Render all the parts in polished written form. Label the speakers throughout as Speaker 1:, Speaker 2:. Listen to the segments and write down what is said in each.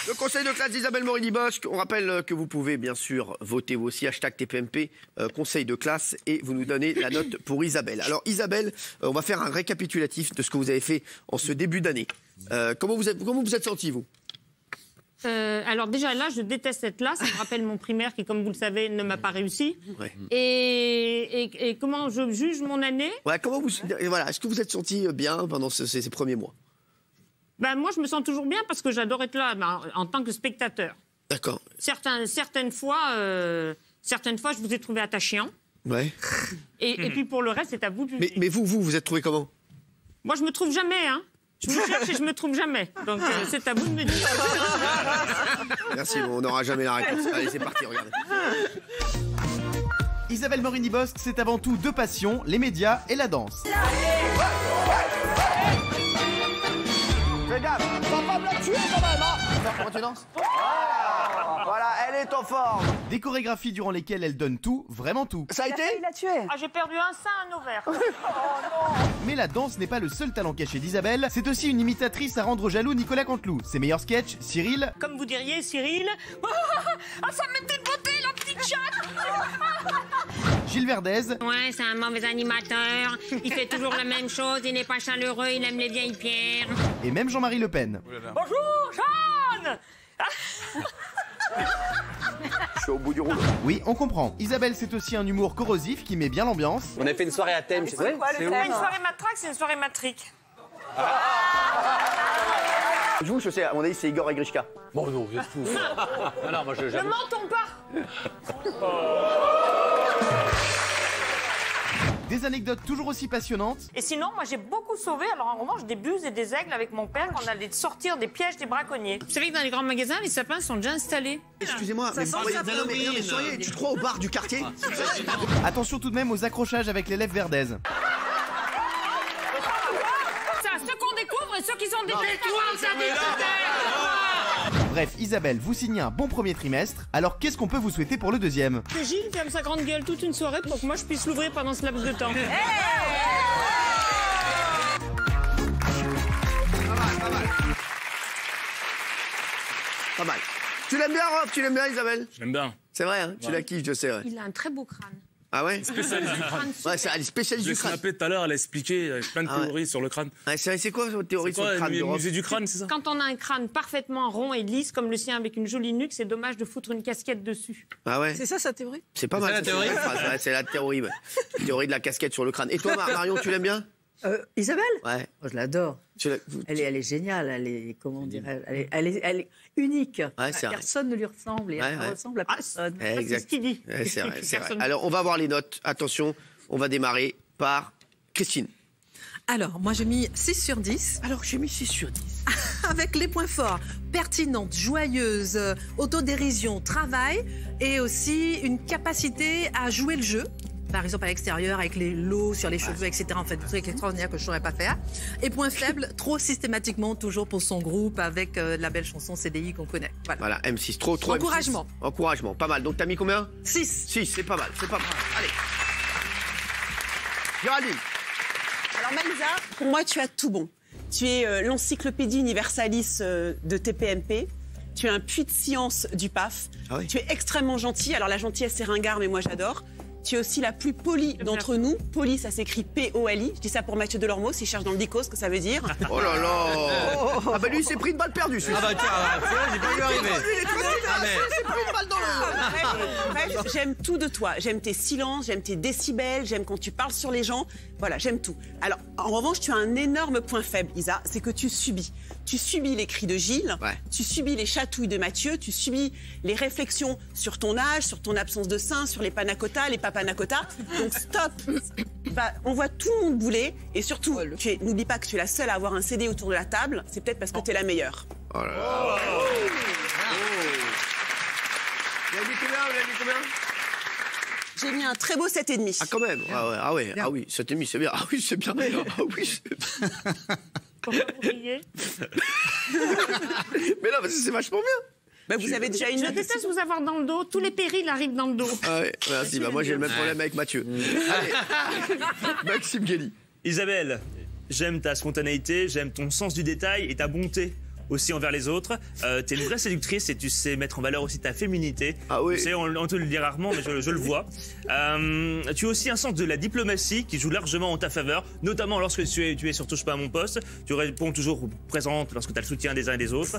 Speaker 1: Le conseil de classe d'Isabelle Morini-Bosc. On rappelle que vous pouvez bien sûr voter vous aussi, hashtag TPMP, conseil de classe, et vous nous donnez la note pour Isabelle. Alors Isabelle, on va faire un récapitulatif de ce que vous avez fait en ce début d'année. Comment vous êtes sentie, vous?
Speaker 2: Alors déjà là, je déteste être là. Ça me rappelle mon primaire qui, comme vous le savez, ne m'a pas réussi.
Speaker 1: Ouais.
Speaker 2: Et comment je juge mon année?
Speaker 1: Ouais, voilà, est-ce que vous êtes sentie bien pendant ces premiers mois?
Speaker 2: Ben, moi, je me sens toujours bien parce que j'adore être là en tant que spectateur.
Speaker 1: D'accord.
Speaker 2: Certaines fois, je vous ai trouvé attachant.
Speaker 1: Ouais.
Speaker 2: Et puis pour le reste, c'est à vous de juger.
Speaker 1: Mais vous êtes trouvé comment?
Speaker 2: Moi, je me trouve jamais, hein. Je me cherche et je me trouve jamais. Donc, c'est à vous de me dire.
Speaker 1: Merci, bon, on n'aura jamais la réponse. Allez, c'est parti, regardez.
Speaker 3: Isabelle Morini-Bosc, c'est avant tout deux passions, les médias et la danse.
Speaker 1: Fais gaffe, tu vas pas me la tuer quand même, hein. Comment tu danses? Voilà, elle est en forme.
Speaker 3: Des chorégraphies durant lesquelles elle donne tout, vraiment tout.
Speaker 1: Ça a été?
Speaker 4: Il l'a tué.
Speaker 2: Ah, j'ai perdu un sein, un ovaire.
Speaker 3: Mais la danse n'est pas le seul talent caché d'Isabelle, c'est aussi une imitatrice à rendre jaloux Nicolas Canteloup. Ses meilleurs sketchs, Cyril.
Speaker 2: Comme vous diriez, Cyril. Ah, ça m'était beauté, la petite chatte.
Speaker 3: Gilles Verdez.
Speaker 2: Ouais, c'est un mauvais animateur. Il fait toujours la même chose. Il n'est pas chaleureux. Il aime les vieilles pierres.
Speaker 3: Et même Jean-Marie Le Pen.
Speaker 2: Bonjour, Jeanne.
Speaker 1: Je suis au bout du rouleau.
Speaker 3: Oui, on comprend. Isabelle, c'est aussi un humour corrosif qui met bien l'ambiance.
Speaker 5: On a fait une soirée à thème.
Speaker 4: C'est quoi le thème?
Speaker 2: Une soirée matraque, c'est une soirée matrique.
Speaker 1: Je sais, à mon avis, c'est Igor et Grishka.
Speaker 5: Bon, non, vous êtes fous. Ah non, moi je.
Speaker 2: Ne mentons pas.
Speaker 3: Des anecdotes toujours aussi passionnantes.
Speaker 2: Et sinon, moi, j'ai beaucoup sauvé. Alors, en revanche, des buses et des aigles avec mon père quand on allait sortir des pièges des braconniers. Vous savez que dans les grands magasins, les sapins sont déjà installés.
Speaker 1: Excusez-moi, mais soyez, tu te crois au bar du quartier?
Speaker 3: Attention tout de même aux accrochages avec l'élève Verdez.
Speaker 2: Ça, ceux qu'on découvre et ceux qui sont détestés.
Speaker 3: Bref, Isabelle, vous signez un bon premier trimestre. Alors qu'est-ce qu'on peut vous souhaiter pour le deuxième?
Speaker 2: Que Gilles ferme sa grande gueule toute une soirée pour que moi je puisse l'ouvrir pendant ce laps de temps.
Speaker 1: Pas mal. Tu l'aimes bien, Rob? Tu l'aimes bien, Isabelle?
Speaker 6: Je l'aime bien.
Speaker 1: C'est vrai, hein? Tu la kiffes, je sais. Ouais.
Speaker 2: Il a un très beau crâne.
Speaker 1: Ah ouais?
Speaker 6: Spécialiste du crâne.
Speaker 1: Ouais, elle est spécialiste
Speaker 6: Je l'ai
Speaker 1: du crâne.
Speaker 6: snappé tout à l'heure, elle a expliqué plein de
Speaker 1: Ah ouais.
Speaker 6: théories sur le crâne.
Speaker 1: Ouais, c'est quoi votre théorie
Speaker 6: C'est
Speaker 1: sur
Speaker 6: quoi,
Speaker 1: le crâne de
Speaker 6: le
Speaker 1: Rob?
Speaker 6: musée du crâne, c'est ça?
Speaker 2: Quand on a un crâne parfaitement rond et lisse comme le sien avec une jolie nuque, c'est dommage de foutre une casquette dessus.
Speaker 1: Ah ouais?
Speaker 4: C'est ça sa théorie?
Speaker 1: C'est pas mal.
Speaker 5: la théorie?
Speaker 1: Ouais, c'est la théorie. Ouais. La théorie de la casquette sur le crâne. Et toi, Marion, tu l'aimes bien?
Speaker 7: Isabelle?
Speaker 1: Ouais.
Speaker 7: Oh, je l'adore. Elle est géniale, elle est, comment dirais elle est unique.
Speaker 1: Ouais, c'est vrai.
Speaker 7: Personne ne lui ressemble et elle ne ressemble à personne.
Speaker 1: Exact.
Speaker 2: ce qu'il dit.
Speaker 1: Ouais, c'est vrai, c'est vrai.
Speaker 2: Personne.
Speaker 1: Alors, on va voir les notes. Attention, on va démarrer par Christine.
Speaker 8: Alors, moi j'ai mis 6 sur 10,
Speaker 1: Alors, j'ai mis 6 sur 10.
Speaker 8: avec les points forts, pertinente, joyeuse, autodérision, travail, et aussi une capacité à jouer le jeu. Par exemple, à l'extérieur, avec les lots sur les cheveux, etc. En fait, des trucs extraordinaires que je ne saurais pas faire. Et point faible, trop systématiquement, toujours pour son groupe, avec la belle chanson CDI qu'on connaît. Voilà.
Speaker 1: Voilà, M6. Trop
Speaker 8: Encouragement.
Speaker 1: M6. Encouragement. Pas mal. Donc, t'as mis combien?
Speaker 8: 6.
Speaker 1: 6, c'est pas mal. C'est pas mal. Allez. Géraldine.
Speaker 4: Alors Maïsa, pour moi, tu as tout bon. Tu es l'encyclopédie universalis de TPMP. Tu es un puits de science du PAF.
Speaker 1: Ah oui.
Speaker 4: Tu es extrêmement gentil. Alors la gentillesse, c'est ringard, mais moi j'adore. Tu es aussi la plus polie d'entre nous. Polie, ça s'écrit P-O-L-I. Je dis ça pour Mathieu Delormeau, s'il cherche dans le dico ce que ça veut dire.
Speaker 1: Oh là là. Ah bah lui, il s'est pris une balle perdue, celui-là.
Speaker 5: Ah bah tiens, j'ai pas eu arriver.
Speaker 1: Il est trop il s'est pris une balle dans le...
Speaker 4: Bref, j'aime tout de toi. J'aime tes silences, j'aime tes décibels, j'aime quand tu parles sur les gens. Voilà, j'aime tout. Alors, en revanche, tu as un énorme point faible, Isa, c'est que tu subis. Tu subis les cris de Gilles, tu subis les chatouilles de Mathieu, tu subis les réflexions sur ton âge, sur ton absence de sein, sur les panacotas, les papanacotas. Donc stop. Bah, on voit tout le monde bouler et surtout, n'oublie pas que tu es la seule à avoir un CD autour de la table. C'est peut-être parce que tu es la meilleure.
Speaker 1: Oh là là. Vous avez dit combien?
Speaker 4: J'ai mis un très beau 7,5.
Speaker 1: Ah quand même. Ah oui, 7,5 c'est bien. Ah oui, c'est bien. Ah oui, c'est bien.
Speaker 2: Pourquoi vous riez?
Speaker 1: Mais non, parce que c'est vachement bien.
Speaker 4: Bah, vous avez déjà une
Speaker 2: Je
Speaker 4: note.
Speaker 2: déteste vous avoir dans le dos. Tous les périls arrivent dans le dos.
Speaker 1: Ah ouais, merci. Bah moi j'ai le même problème avec Mathieu. Allez. Maxime Guély.
Speaker 9: Isabelle, j'aime ta spontanéité, j'aime ton sens du détail et ta bonté.
Speaker 6: aussi envers les autres. T'es une vraie séductrice et tu sais mettre en valeur aussi ta féminité.
Speaker 1: Ah oui.
Speaker 6: Tu sais, on te le dit rarement, mais je le vois. Tu as aussi un sens de la diplomatie qui joue largement en ta faveur, notamment lorsque tu es sur Touche pas à mon poste. Tu réponds toujours présente lorsque tu as le soutien des uns et des autres.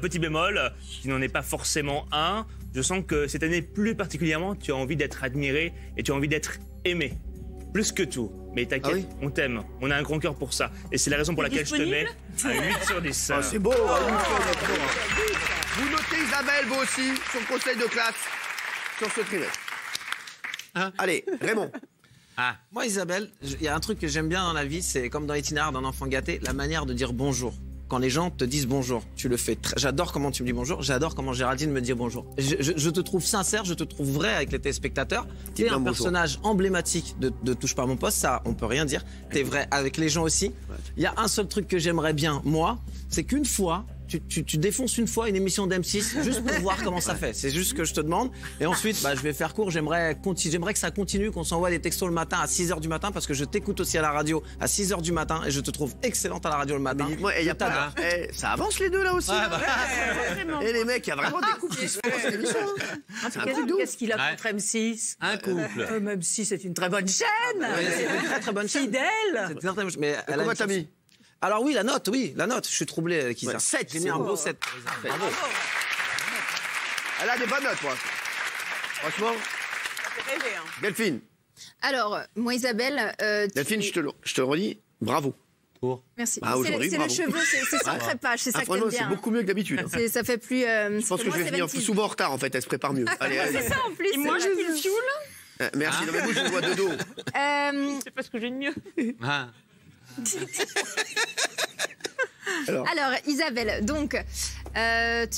Speaker 6: Petit bémol, qui n'en est pas forcément un. Je sens que cette année, plus particulièrement, tu as envie d'être admiré et tu as envie d'être aimé. Plus que tout. Mais t'inquiète, on t'aime. On a un grand cœur pour ça. Et c'est la raison pour laquelle je te mets à 8 sur 10.
Speaker 1: Ah, c'est beau, 8 sur 10. Vous notez Isabelle, vous aussi, sur le conseil de classe, sur ce trimestre. Allez, Raymond.
Speaker 9: Moi, Isabelle, il y a un truc que j'aime bien dans la vie, c'est comme dans l'itinéraire d'un enfant gâté, la manière de dire bonjour. Quand les gens te disent bonjour, tu le fais. J'adore comment tu me dis bonjour. J'adore comment Géraldine me dit bonjour. Je te trouve sincère, je te trouve vrai avec les téléspectateurs. Tu es un personnage emblématique de Touche pas à mon poste, ça, on peut rien dire. T'es vrai avec les gens aussi. Il y a un seul truc que j'aimerais bien, moi, c'est qu'une fois, tu défonces une fois une émission d'M6 juste pour voir comment ça fait. C'est juste ce que je te demande. Et ensuite, je vais faire court. J'aimerais que ça continue, qu'on s'envoie des textos le matin à 6h du matin parce que je t'écoute aussi à la radio à 6h du matin et je te trouve excellente à la radio le matin.
Speaker 1: Mais dites-moi, y a pas ça avance les deux là aussi. Et les mecs, il y a vraiment des couples qui se font dans cette émission.
Speaker 7: Qu'est-ce qu'il a contre M6?
Speaker 5: Un couple.
Speaker 7: M6, c'est une très bonne chaîne.
Speaker 9: C'est une très très bonne chaîne.
Speaker 7: Fidèle.
Speaker 9: Mais
Speaker 1: comment t'as mis?
Speaker 9: Alors oui, la note. Je suis troublé, Kisa.
Speaker 1: 7,
Speaker 9: j'ai mis un beau 7.
Speaker 1: Bravo. Elle a des bonnes notes, moi. Franchement.
Speaker 4: Ça fait rêver, hein.
Speaker 1: Delphine.
Speaker 10: Alors, moi, Isabelle...
Speaker 1: Delphine, je te le redis, bravo.
Speaker 10: Merci.
Speaker 1: Ah, aujourd'hui,
Speaker 10: c'est le cheveu, c'est sans crépage, c'est ça que j'aime bien.
Speaker 1: C'est beaucoup mieux que d'habitude.
Speaker 10: Ça fait plus...
Speaker 1: je pense que je vais venir souvent en retard, en fait. Elle se prépare mieux. Allez,
Speaker 10: c'est ça, en plus.
Speaker 2: Et moi, j'ai le fioul.
Speaker 1: Merci. Non, mais vous, je vous vois de dos.
Speaker 2: C'est parce que j'ai de mieux.
Speaker 10: Alors, Isabelle, donc,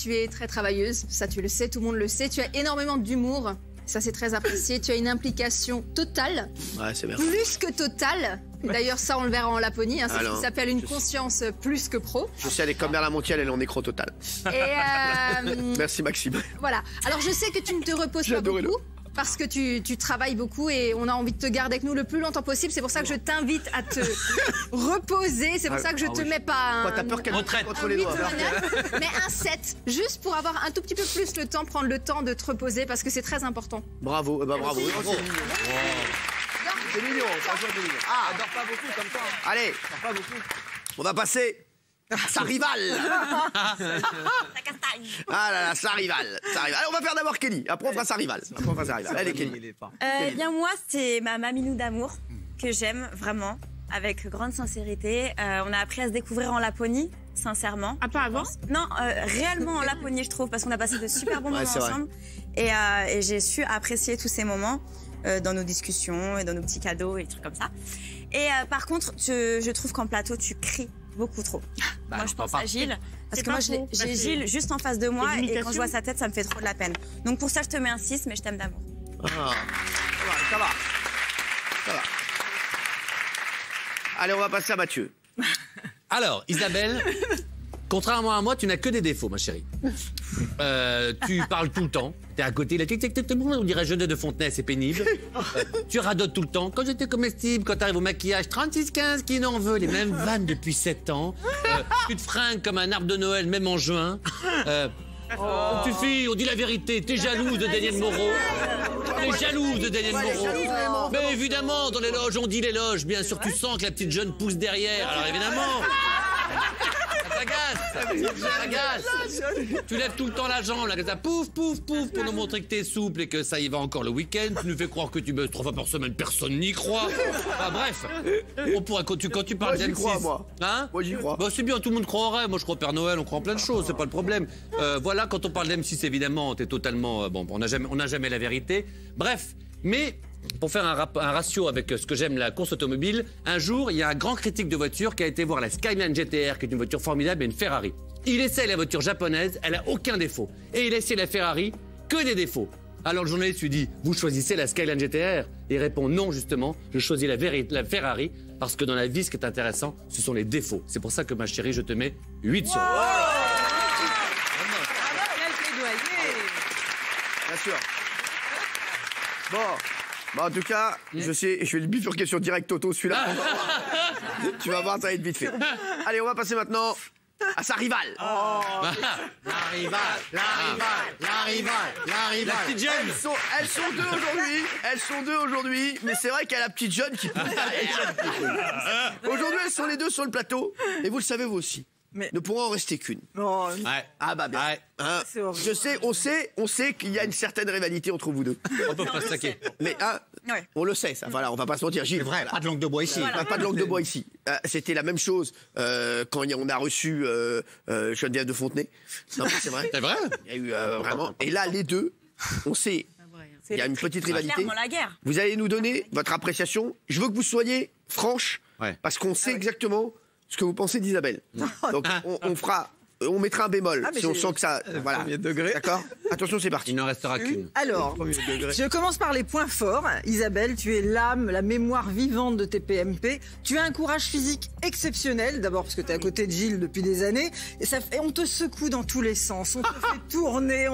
Speaker 10: tu es très travailleuse, ça tu le sais, tout le monde le sait. Tu as énormément d'humour, ça c'est très apprécié. Tu as une implication totale,
Speaker 1: c'est bien.
Speaker 10: plus que totale. D'ailleurs, ça on le verra en Laponie, c'est ce qui s'appelle une conscience plus que pro.
Speaker 1: Je sais, elle est comme Merlin Montiel, elle est en écran total. Merci Maxime.
Speaker 10: Voilà, alors je sais que tu ne te reposes pas beaucoup. Parce que tu travailles beaucoup et on a envie de te garder avec nous le plus longtemps possible. C'est pour ça que je t'invite à te reposer. C'est pour ça que je te mets pas un,
Speaker 1: t'as peur qu'elle
Speaker 10: retraite contre les doigts, mais un 7. Juste pour avoir un tout petit peu plus le temps, prendre le temps de te reposer parce que c'est très important.
Speaker 1: Bravo, bravo. C'est mignon, franchement c'est mignon.
Speaker 9: Elle dort pas beaucoup comme ça.
Speaker 1: Allez,
Speaker 9: Pas beaucoup.
Speaker 1: on va passer à sa rivale. Ah là là, sa rivale. Allez, on va faire d'abord Kelly. Après on fera sa rivale. Allez Kelly.
Speaker 11: Bien moi, c'est ma maminou d'amour que j'aime vraiment, avec grande sincérité. On a appris à se découvrir en Laponie, sincèrement.
Speaker 2: Ah, pas avant?
Speaker 11: Non, réellement en Laponie, je trouve, parce qu'on a passé de super bons moments ensemble. Et j'ai su apprécier tous ces moments dans nos discussions et dans nos petits cadeaux et des trucs comme ça. Et par contre, je trouve qu'en plateau, tu cries beaucoup trop. Moi, je pense à Gilles. Parce que moi, j'ai Gilles juste en face de moi et quand je vois sa tête, ça me fait trop de la peine. Donc pour ça, je te mets un 6, mais je t'aime d'amour.
Speaker 1: Ça va. Allez, on va passer à Mathieu.
Speaker 5: Alors, Isabelle, contrairement à moi, tu n'as que des défauts, ma chérie. Tu parles tout le temps. T'es à côté, là, on dirait Jeunet de Fontenay, c'est pénible. Tu radotes tout le temps. Quand j'étais comestible, quand t'arrives au maquillage, 36-15, qui n'en veut, les mêmes vannes depuis 7 ans. Tu te fringues comme un arbre de Noël, même en juin. Tu fais, on dit la vérité, t'es jalouse de Daniel Moreau. T'es jalouse de Daniel Moreau. Mais évidemment, dans les loges, on dit les loges. Bien sûr, tu sens que la petite jeune pousse derrière. Alors évidemment. Ça agace. Tu lèves tout le temps la jambe, là, comme ça, pouf, pouf, pouf, pour nous montrer que t'es souple et que ça y va encore le week-end. Tu nous fais croire que tu bosses 3 fois par semaine, personne n'y croit. Bref, on pourrait, quand tu parles d'M6...
Speaker 1: Moi, j'y crois.
Speaker 5: C'est bien, tout le monde croirait. Moi, je crois au Père Noël, on croit en plein de choses, c'est pas le problème. Voilà, quand on parle d'M6, évidemment, t'es totalement... on n'a jamais la vérité. Bref, mais... Pour faire un ratio avec ce que j'aime, la course automobile, un jour, il y a un grand critique de voiture qui a été voir la Skyline GTR, qui est une voiture formidable, et une Ferrari. Il essaie la voiture japonaise, elle a aucun défaut. Et il essaie la Ferrari, que des défauts. Alors le journaliste lui dit, vous choisissez la Skyline GTR? Et il répond, non, justement, je choisis la Ferrari, parce que dans la vie, ce qui est intéressant, ce sont les défauts. C'est pour ça que, ma chérie, je te mets 8 sur 10.
Speaker 1: Bien sûr. Bon, en tout cas, je vais le bifurquer sur direct Toto, celui-là. Tu vas voir, ça va être vite fait. Allez, on va passer maintenant à sa rivale.
Speaker 5: La rivale. La petite jeune.
Speaker 1: Elles sont deux aujourd'hui, mais c'est vrai qu'il y a la petite jeune qui pousse derrière. Aujourd'hui, elles sont les deux sur le plateau, et vous le savez vous aussi. Mais... ne pourra en rester qu'une.
Speaker 7: Oh,
Speaker 5: ouais.
Speaker 1: Ah bah bien.
Speaker 5: Ouais.
Speaker 1: Hein, je sais, on sait qu'il y a une certaine rivalité entre vous deux.
Speaker 5: On peut pas se taquer.
Speaker 1: Mais on le sait, ça. Voilà, on va pas se mentir. Gilles,
Speaker 3: c'est vrai, pas de langue de bois ici.
Speaker 1: Voilà. Pas de langue de bois ici. C'était la même chose quand on a reçu Geneviève de Fontenay. Non, c'est vrai.
Speaker 5: C'est vrai.
Speaker 1: Il y a eu vraiment. Et là, les deux, on sait. Il y a une petite rivalité.
Speaker 11: La guerre.
Speaker 1: Vous allez nous donner votre appréciation. Je veux que vous soyez franche, parce qu'on sait exactement ce que vous pensez d'Isabelle. Donc on mettra un bémol si on sent que ça... Voilà. D'accord ? Attention, c'est parti.
Speaker 5: Il n'en restera qu'une.
Speaker 7: Alors, je commence par les points forts. Isabelle, tu es l'âme, la mémoire vivante de tes PMP. Tu as un courage physique exceptionnel, d'abord parce que tu es à côté de Gilles depuis des années. Et on te secoue dans tous les sens. On te fait tourner,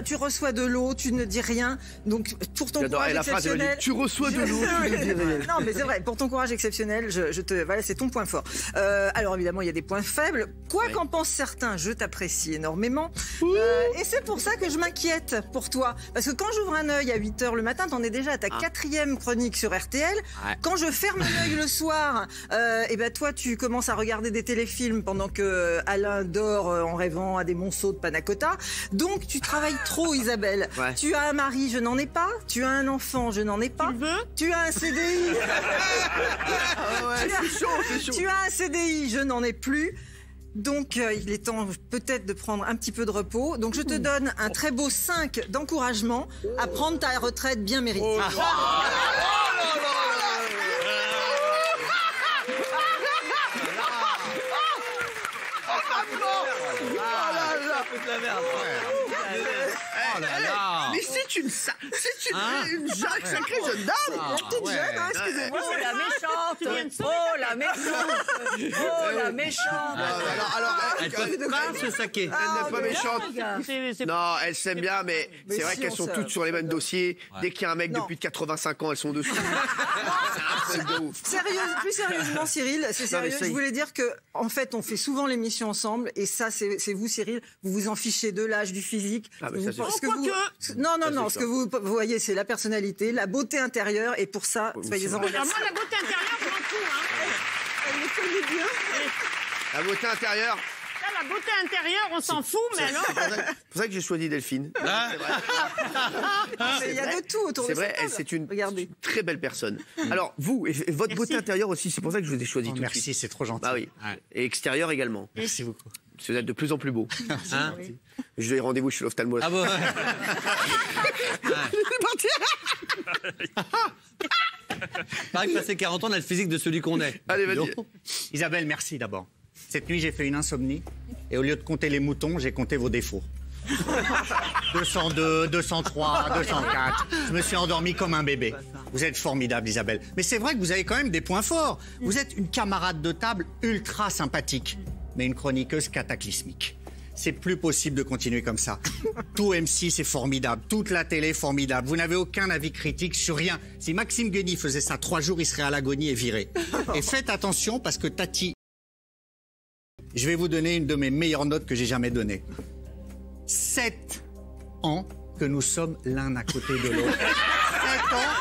Speaker 7: tu reçois de l'eau, tu ne dis rien. Donc, pour ton courage exceptionnel...
Speaker 1: tu reçois de l'eau, tu ne dis rien.
Speaker 7: Non, mais c'est vrai, pour ton courage exceptionnel, voilà, c'est ton point fort. Alors, évidemment, il y a des points faibles. Quoi qu'en pensent certains, je t'apprécie énormément. Et c'est pour ça que je m'inquiète pour toi. Parce que quand j'ouvre un œil à 8h le matin, t'en es déjà à ta 4e chronique sur RTL. Quand je ferme un œil le soir, et ben toi, tu commences à regarder des téléfilms pendant que Alain dort en rêvant à des monceaux de panna cotta. Donc, tu travailles trop, Isabelle. Tu as un mari, je n'en ai pas. Tu as un enfant, je n'en ai pas. Tu as un CDI. Tu as un CDI, je n'en ai plus. Donc, il est temps peut-être de prendre un petit peu de repos. Donc, je te donne un très beau 5 d'encouragement à prendre ta retraite bien méritée.
Speaker 1: Mais c'est une sacrée jeune dame.
Speaker 7: La petite jeune, excusez-moi.
Speaker 2: Oh, la méchante.
Speaker 7: Oh, la méchante. Oh, la méchante.
Speaker 1: Alors,
Speaker 5: elle peut pas se saquer.
Speaker 1: Elle n'est pas méchante. Non, elles s'aiment bien, mais c'est vrai qu'elles sont toutes sur les mêmes dossiers. Dès qu'il y a un mec de plus de 85 ans, elles sont dessus.
Speaker 7: Plus sérieusement, Cyril, c'est sérieux. Je voulais dire que, en fait, on fait souvent l'émission ensemble, et ça, c'est vous, Cyril. Vous vous en fichez de l'âge, du physique. Non. Ce que vous voyez, c'est la personnalité, la beauté intérieure, et pour ça, soyez-en remerciés.
Speaker 2: Moi, la beauté intérieure, je m'en fous.
Speaker 7: Elle le connaît bien.
Speaker 1: La beauté intérieure.
Speaker 2: La beauté intérieure, on s'en fout, mais alors...
Speaker 1: C'est pour ça que j'ai choisi Delphine.
Speaker 7: Il y a de tout autour de ça.
Speaker 1: C'est vrai, c'est une très belle personne. Alors, vous, et votre beauté intérieure aussi, c'est pour ça que je vous ai choisi tout de suite.
Speaker 3: Merci, c'est trop gentil.
Speaker 1: Bah oui. Et extérieure également.
Speaker 3: Merci beaucoup.
Speaker 1: Vous êtes de plus en plus beau.
Speaker 5: Hein
Speaker 1: je vais rendez-vous chez l'ophtalmo.
Speaker 5: Ah bon. Pareil que passer 40 ans, on a le physique de celui qu'on est.
Speaker 1: Allez, vas-y.
Speaker 3: Isabelle, merci d'abord. Cette nuit, j'ai fait une insomnie. Et au lieu de compter les moutons, j'ai compté vos défauts. 202, 203, 204. Je me suis endormi comme un bébé. Vous êtes formidable, Isabelle. Mais c'est vrai que vous avez quand même des points forts. Vous êtes une camarade de table ultra sympathique, mais une chroniqueuse cataclysmique. C'est plus possible de continuer comme ça. Tout M6 est formidable, toute la télé est formidable. Vous n'avez aucun avis critique sur rien. Si Maxime Gueny faisait ça 3 jours, il serait à l'agonie et viré. Et faites attention parce que Tati... Je vais vous donner une de mes meilleures notes que j'ai jamais données. 7 ans que nous sommes l'un à côté de l'autre. 7 ans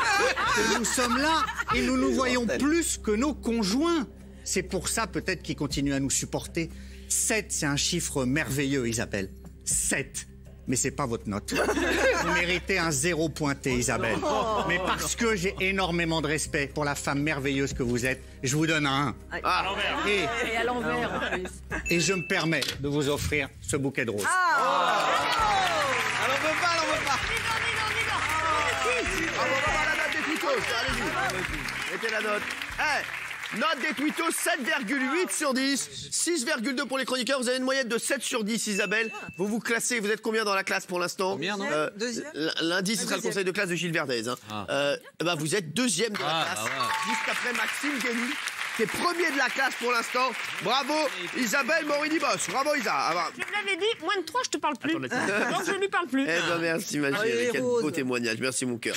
Speaker 3: que nous sommes là et nous nous voyons plus que nos conjoints. C'est pour ça peut-être qu'ils continuent à nous supporter. 7, c'est un chiffre merveilleux, Isabelle. 7. Mais c'est pas votre note. Vous méritez un 0 pointé, Isabelle. Mais parce que j'ai énormément de respect pour la femme merveilleuse que vous êtes, je vous donne un 1.
Speaker 7: Et à l'envers, en plus.
Speaker 3: Et je me permets de vous offrir ce bouquet de roses.
Speaker 1: Elle en veut pas. La note des twittos. Allez-y. Mettez la note. Note des twittos, 7,8 sur 10. 6,2 pour les chroniqueurs. Vous avez une moyenne de 7 sur 10, Isabelle. Vous vous classez. Vous êtes combien dans la classe pour l'instant?
Speaker 7: Deuxième.
Speaker 1: Lundi, ce sera le conseil de classe de Gilles Verdez. Vous êtes deuxième de la classe. Juste après Maxime Gueny, qui est premier de la classe pour l'instant. Bravo, Isabelle Morini-Bosch. Bravo, Isa.
Speaker 2: Je te l'avais dit, moins de 3, je te parle plus. Donc je ne lui parle plus.
Speaker 1: Merci, ma chérie. Quel beau témoignage. Merci, mon cœur.